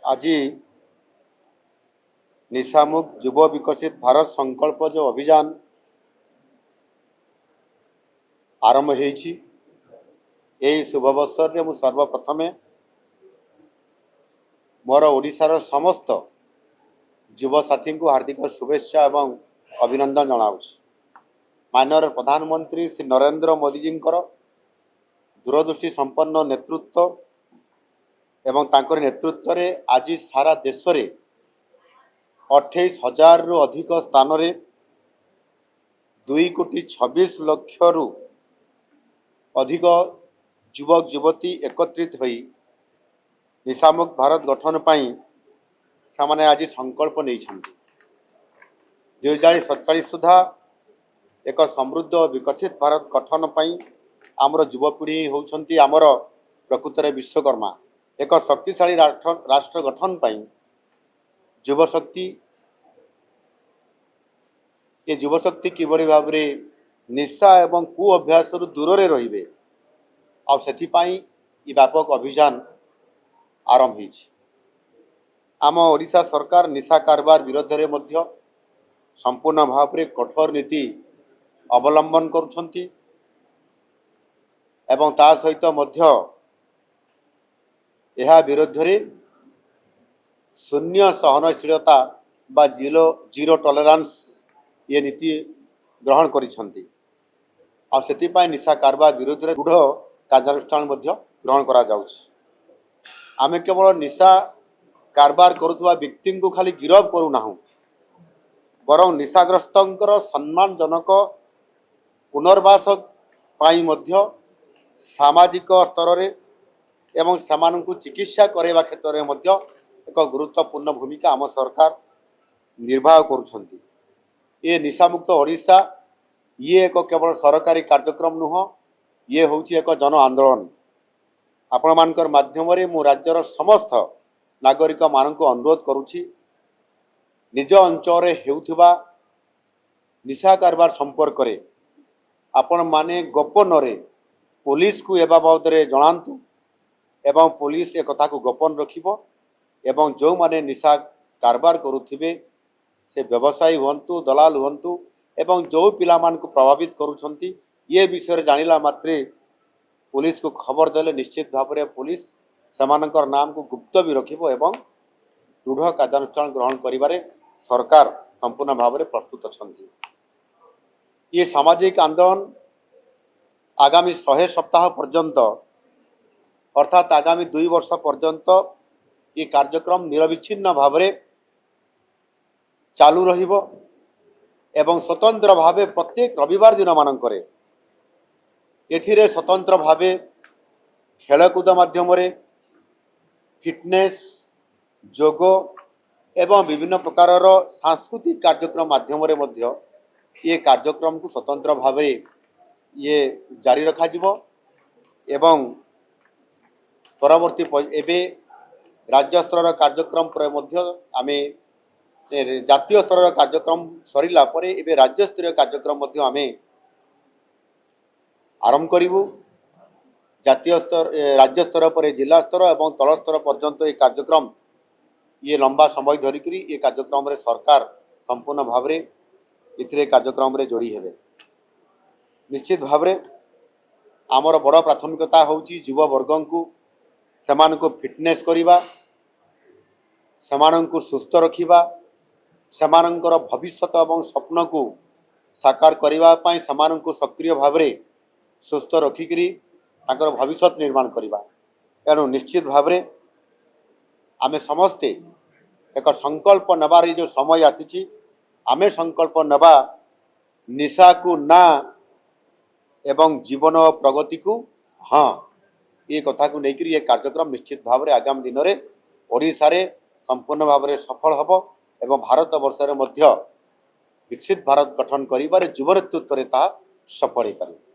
आज निशामुक्त युव विकसित भारत संकल्प जो अभियान आरंभ यही शुभ अवसर में सर्वप्रथम मोर ओडिशार समस्त युव साथी को हार्दिक शुभेच्छा एवं अभिनंदन जनाऊँ। माननीय प्रधानमंत्री श्री नरेंद्र मोदी जी दूरदृष्टि संपन्न नेतृत्व एवं तांकर नेतृत्व में आज सारा देश में 28,000 रु अधिक स्थान में 2,26,00,000 रु अधिक युवक युवती एकत्रित होई निशामुक्त भारत गठन पाई सामाने आज संकल्प नहीं 2047 सुधा एक समृद्ध विकसित भारत गठन पाई आमर युवपीढ़ी होउछंती आमर प्रकृत विश्वकर्मा। एक शक्तिशाली राष्ट्र गठन पाई युवशक्ति ये युवशक्ति किभली भाव में निशा एवं कु अभ्यास दूर रे रहिबे आ सेथिपाई ई व्यापक अभियान आरंभ होइछि। आम ओडिशा सरकार निशा कारबार विरोध में मध्य संपूर्ण भाव में कठोर नीति अवलंबन करुछंती एवं ता सहित मध्य यह विरोध में शून्य सहनशीलता बा जीरो टॉलरेंस ये नीति ग्रहण करिछंती आ सेतिपाई निशा कारबार विरोध में दृढ़ कार्यानुष्ठान मध्य ग्रहण करा जाउछि। आमे केवल निशा कारबार करुवा व्यक्ति को खाली गिरफ करूना बरं निशाग्रस्तंकर सम्मानजनक पुनर्वास पाई मध्य सामाजिक स्तर रे एवं सामानकु चिकित्सा करवा क्षेत्र में मध्य एक गुरुत्वपूर्ण भूमिका आम सरकार निर्वाह करुछंती। ये निशामुक्त ओडिशा ये एक केवल सरकारी कार्यक्रम नुह ये होउछि एक जन आंदोलन। आपण मानकर माध्यम रे मु राज्यर समस्त नागरिक मानक अनुरोध करुछि निज अंचल हेउथिबा निशा कारबार संपर्क रे आपण माने गोपन रे पुलिस को ए बाबद रे जणांतु एवं पुलिस एक कथा को गोपन रखिबो एवं जो माने निशा कारबार करुथिबे से व्यवसायी हुंतु दलाल हुंतु एवं जो पिला मान को प्रभावित करुछंती ये विषय जानिला मात्रे पुलिस को खबर देले निश्चित भाव में पुलिस समानकर नाम को गुप्त भी रखिबो एवं दृढ़ कार्यानुष्ठान ग्रहण करिबारे सरकार संपूर्ण भाव में प्रस्तुत अछंती। ये सामाजिक आंदोलन आगामी 100 सप्ताह पर्यंत अर्थात आगामी 2 वर्ष पर्यंत ये कार्यक्रम निरविच्छिन्न भाव में चालू रहिबो एवं स्वतंत्र भावे प्रत्येक रविवार दिन मानकरे एथिरे स्वतंत्र भावे खेलकूद माध्यम फिटनेस जोग एवं विभिन्न प्रकार सांस्कृतिक कार्यक्रम माध्यम ये कार्यक्रम को स्वतंत्र भावे ये जारी रखा जिवो एवं परवर्ती एबे राज्य स्तर कार्यक्रम पर मध्य आमे जातीय स्तर कार्यक्रम सरिला परे एबे राज्य स्तरीय कार्यक्रम मध्य आमे आरंभ करिवु। जातीय स्तर राज्य स्तर पर जिला स्तर एवं तल स्तर पर्यंत ये कार्यक्रम ये लंबा समय धरिकरी ये कार्यक्रम रे सरकार संपूर्ण भाव में इथिरे कार्यक्रम रे जोड़ी हेबे। निश्चित भाव में आमर बड़ प्राथमिकता होउची युवा वर्गन को समान को फिटनेस करिबा समान को सुस्थ रखिबा समानंकर भविष्यत एवं स्वप्न को साकार करिबा पाई समान को सक्रिय भाव में सुस्थ रखिकरी ताकर भविष्य निर्माण करिबा। एणु निश्चित भाव में आमे समस्ते एक संकल्प नबार जो समय आसी आमे संकल्प नबा निशा को ना एवं जीवन प्रगति को हाँ ये कथा को लेकर ये कार्यक्रम निश्चित भाव में आगामी दिन में ओडिशा रे संपूर्ण भाव में सफल हब एवं भारत वर्ष में मध्य विकसित भारत गठन करिबारे युव नेतृत्व सफल हो पारे।